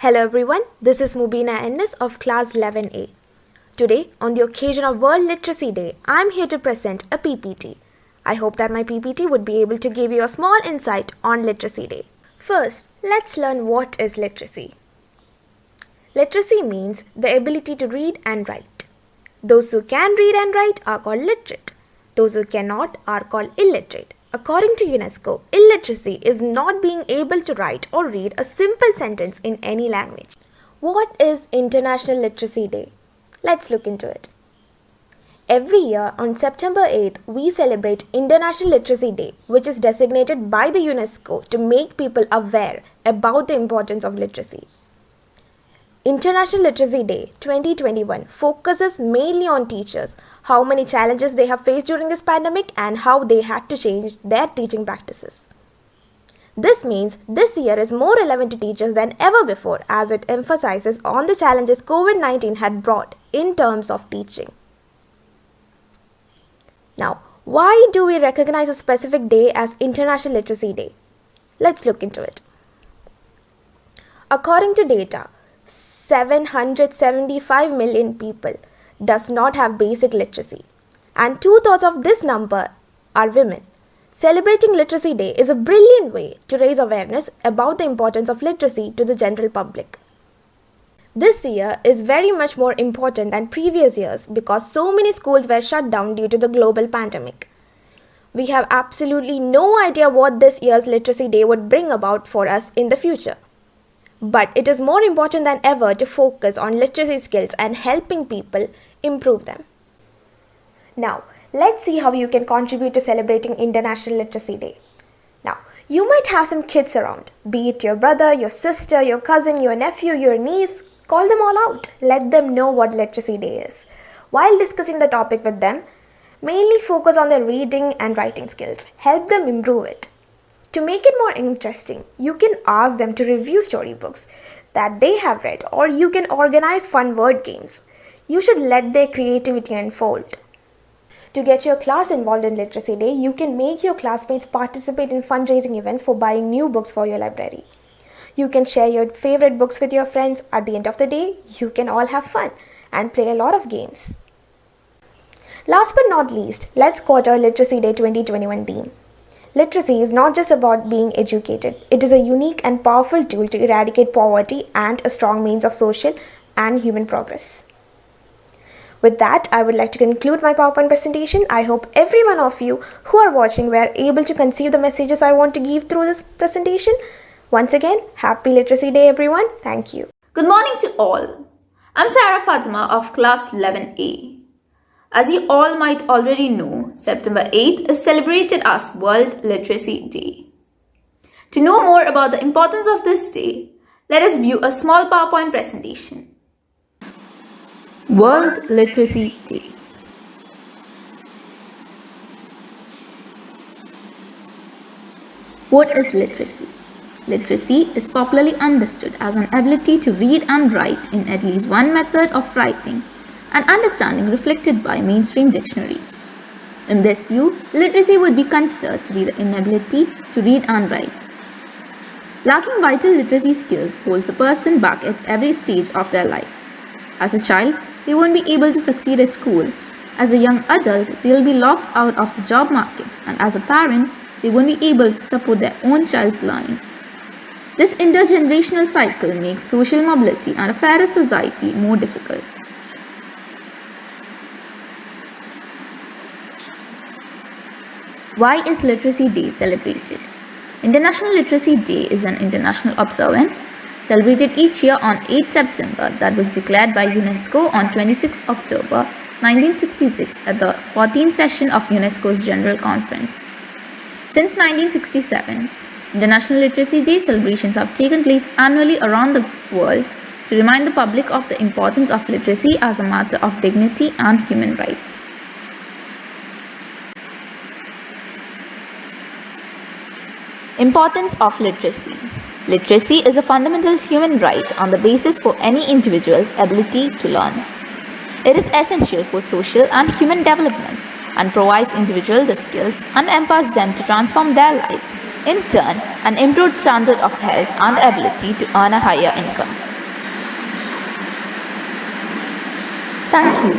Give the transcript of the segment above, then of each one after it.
Hello everyone, this is Mubina Ennis of class 11A. Today, on the occasion of World Literacy Day, I am here to present a PPT. I hope that my PPT would be able to give you a small insight on Literacy Day. First, let's learn what is literacy. Literacy means the ability to read and write. Those who can read and write are called literate. Those who cannot are called illiterate. According to UNESCO, illiteracy is not being able to write or read a simple sentence in any language. What is International Literacy Day? Let's look into it. Every year on September 8th, we celebrate International Literacy Day, which is designated by the UNESCO to make people aware about the importance of literacy. International Literacy Day 2021 focuses mainly on teachers, how many challenges they have faced during this pandemic and how they had to change their teaching practices. This means this year is more relevant to teachers than ever before as it emphasizes on the challenges COVID-19 had brought in terms of teaching. Now, why do we recognize a specific day as International Literacy Day? Let's look into it. According to data, 775 million people does not have basic literacy, and 2/3 of this number are women. Celebrating Literacy Day is a brilliant way to raise awareness about the importance of literacy to the general public. This year is very much more important than previous years because so many schools were shut down due to the global pandemic. We have absolutely no idea what this year's Literacy Day would bring about for us in the future. But it is more important than ever to focus on literacy skills and helping people improve them. Now, let's see how you can contribute to celebrating International Literacy Day. Now, you might have some kids around, be it your brother, your sister, your cousin, your nephew, your niece. Call them all out. Let them know what Literacy Day is. While discussing the topic with them, mainly focus on their reading and writing skills. Help them improve it. To make it more interesting, you can ask them to review storybooks that they have read, or you can organize fun word games. You should let their creativity unfold. To get your class involved in Literacy Day, you can make your classmates participate in fundraising events for buying new books for your library. You can share your favorite books with your friends. At the end of the day, you can all have fun and play a lot of games. Last but not least, let's quote our Literacy Day 2021 theme. Literacy is not just about being educated. It is a unique and powerful tool to eradicate poverty and a strong means of social and human progress. With that, I would like to conclude my PowerPoint presentation. I hope every one of you who are watching were able to conceive the messages I want to give through this presentation. Once again, happy Literacy Day, everyone. Thank you. Good morning to all. I'm Sarah Fatima of class 11A. As you all might already know, September 8th is celebrated as World Literacy Day. To know more about the importance of this day, let us view a small PowerPoint presentation. World Literacy Day. What is literacy? Literacy is popularly understood as an ability to read and write in at least one method of writing and understanding reflected by mainstream dictionaries. In this view, literacy would be considered to be the inability to read and write. Lacking vital literacy skills holds a person back at every stage of their life. As a child, they won't be able to succeed at school. As a young adult, they will be locked out of the job market, and as a parent, they won't be able to support their own child's learning. This intergenerational cycle makes social mobility and a fairer society more difficult. Why is Literacy Day celebrated? International Literacy Day is an international observance celebrated each year on 8 September that was declared by UNESCO on 26 October 1966 at the 14th session of UNESCO's General Conference. Since 1967, International Literacy Day celebrations have taken place annually around the world to remind the public of the importance of literacy as a matter of dignity and human rights. Importance of literacy. Literacy is a fundamental human right on the basis for any individual's ability to learn. It is essential for social and human development and provides individuals the skills and empowers them to transform their lives, in turn an improved standard of health and ability to earn a higher income. Thank you.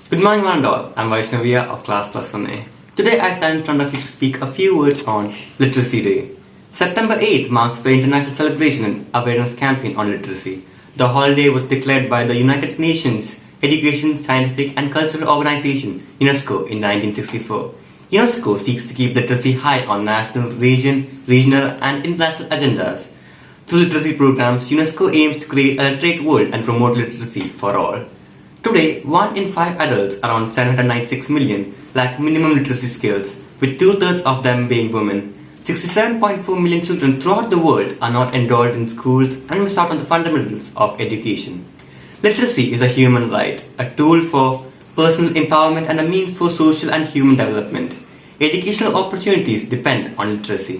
Good morning, one and all. I'm Vaishnavia of Class Plus 1A. Today I stand in front of you to speak a few words on Literacy Day. September 8th marks the international celebration and awareness campaign on literacy. The holiday was declared by the United Nations Education, Scientific and Cultural Organization, UNESCO, in 1964. UNESCO seeks to keep literacy high on national, regional and international agendas. Through literacy programs, UNESCO aims to create a literate world and promote literacy for all. Today, 1 in 5 adults, around 796 million, lack minimum literacy skills, with 2/3 of them being women. 67.4 million children throughout the world are not enrolled in schools and miss out on the fundamentals of education. Literacy is a human right, a tool for personal empowerment and a means for social and human development. Educational opportunities depend on literacy.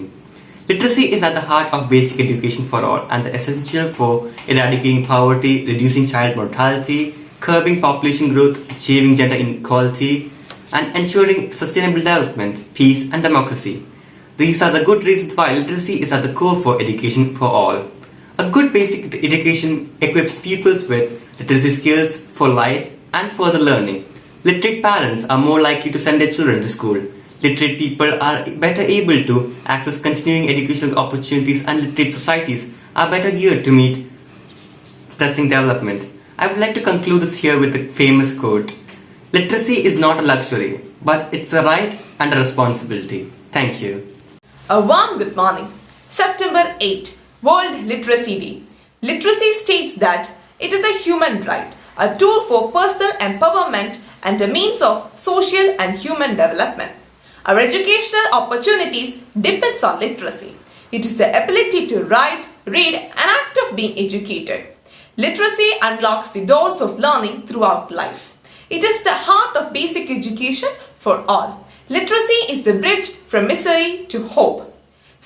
Literacy is at the heart of basic education for all and essential for eradicating poverty, reducing child mortality, curbing population growth, achieving gender equality, and ensuring sustainable development, peace, and democracy. These are the good reasons why literacy is at the core for education for all. A good basic education equips pupils with literacy skills for life and further learning. Literate parents are more likely to send their children to school. Literate people are better able to access continuing educational opportunities, and literate societies are better geared to meet testing development. I would like to conclude this here with a famous quote. Literacy is not a luxury, but it's a right and a responsibility. Thank you. A warm good morning. September 8, World Literacy Day. Literacy states that it is a human right, a tool for personal empowerment and a means of social and human development. Our educational opportunities depends on literacy. It is the ability to write, read, and act of being educated. Literacy unlocks the doors of learning throughout life. It is the heart of basic education for all. Literacy is the bridge from misery to hope.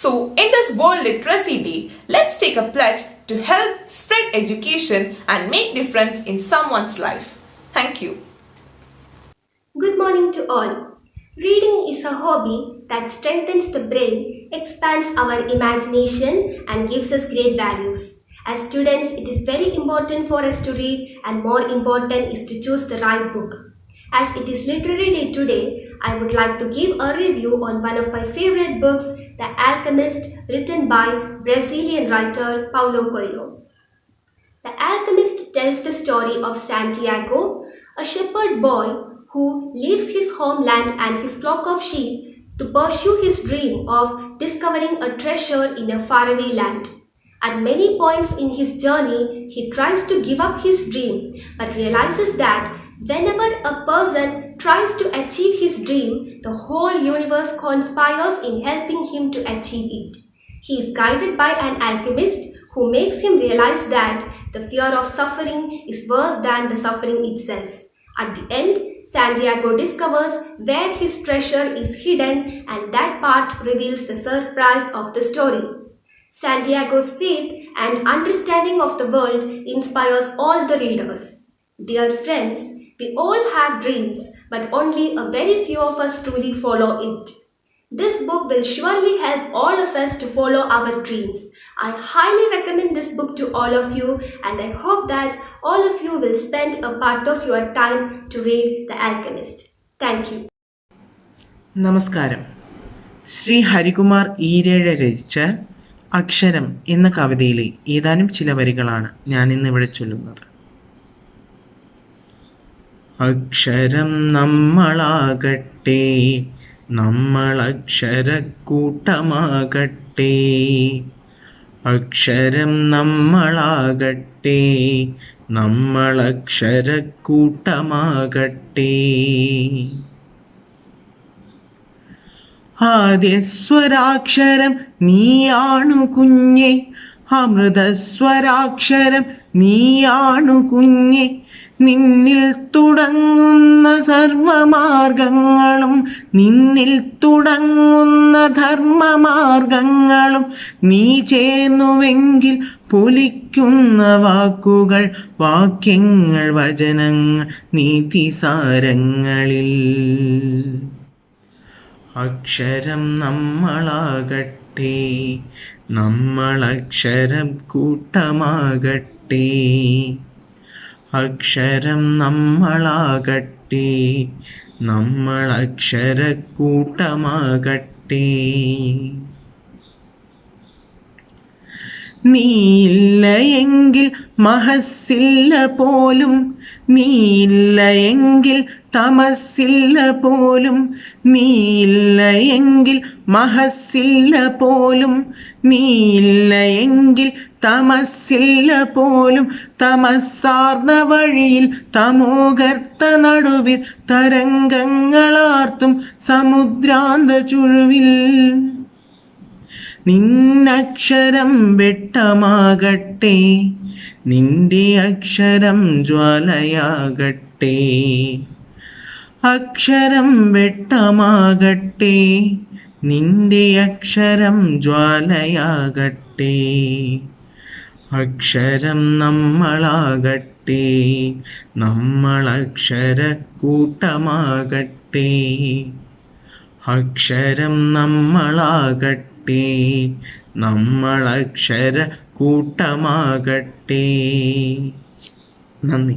So, in this World Literacy Day, let's take a pledge to help spread education and make difference in someone's life. Thank you. Good morning to all. Reading is a hobby that strengthens the brain, expands our imagination, and gives us great values. As students, it is very important for us to read, and more important is to choose the right book. As it is Literary Day today, I would like to give a review on one of my favorite books, The Alchemist, written by Brazilian writer Paulo Coelho. The Alchemist tells the story of Santiago, a shepherd boy who leaves his homeland and his flock of sheep to pursue his dream of discovering a treasure in a faraway land. At many points in his journey, he tries to give up his dream, but realizes that whenever a person tries to achieve his dream, the whole universe conspires in helping him to achieve it. He is guided by an alchemist who makes him realize that the fear of suffering is worse than the suffering itself. At the end, Santiago discovers where his treasure is hidden, and that part reveals the surprise of the story. Santiago's faith and understanding of the world inspires all the readers. Dear friends, we all have dreams, but only a very few of us truly follow it. This book will surely help all of us to follow our dreams. I highly recommend this book to all of you, and I hope that all of you will spend a part of your time to read The Alchemist. Thank you. നമസ്കാരം. ശ്രീ ഹരികുമാർ ഈരേഴ രചിച്ച അക്ഷരം എന്ന കവിതയിലെ ഏതാനും ചില വരികളാണ് ഞാൻ ഇന്നിവിടെ ചൊല്ലുന്നത്. അക്ഷരം നമ്മളാകട്ടെ, നമ്മളക്ഷരക്കൂട്ടമാകട്ടെ. അക്ഷരം നമ്മളാകട്ടെ, നമ്മളക്ഷരക്കൂട്ടമാകട്ടെ. ആദ്യസ്വരാക്ഷരം നീയാണു കുഞ്ഞെ, അമൃതസ്വരാക്ഷരം നീയാണു കുഞ്ഞെ. നിന്നിൽ തുടങ്ങുന്ന സർവമാർഗങ്ങളും, നിന്നിൽ തുടങ്ങുന്ന ധർമ്മമാർഗങ്ങളും നീ ചേർന്നുവെങ്കിൽ പൊലിക്കുന്ന വാക്കുകൾ, വാക്യങ്ങൾ, വചനങ്ങൾ, നീതിസാരങ്ങളിൽ. അക്ഷരം നമ്മളാകട്ടെ, നമ്മളക്ഷരം കൂട്ടമാകട്ടെ. അക്ഷരം നമ്മളാകട്ടെ, നമ്മൾ അക്ഷരക്കൂട്ടമാകട്ടെ. നീയില്ല എങ്കിൽ മഹസ്സില്ല പോലും, നീയില്ല എങ്കിൽ തമസ്സില്ല പോലും, നീയില്ല എങ്കിൽ മഹസ്സില്ല പോലും, നീയില്ല എങ്കിൽ തമസ്സില്ല പോലും. തമസ്സാർന്ന വഴിയിൽ തമോഗർത്ത നടുവിൽ തരംഗങ്ങളാർത്തും സമുദ്രാന്ത ചുഴുവിൽ നിന്നക്ഷരം വെട്ടമാകട്ടെ, നിന്റെ അക്ഷരം ജ്വാലയാകട്ടെ. അക്ഷരം വെട്ടമാകട്ടെ, നിന്റെ അക്ഷരം ജ്വാലയാകട്ടെ. അക്ഷരം നമ്മളാകട്ടെ, നമ്മൾ അക്ഷരക്കൂട്ടമാകട്ടെ. അക്ഷരം നമ്മളാകട്ടെ, നമ്മൾ അക്ഷരക്കൂട്ടമാകട്ടെ. നന്ദി.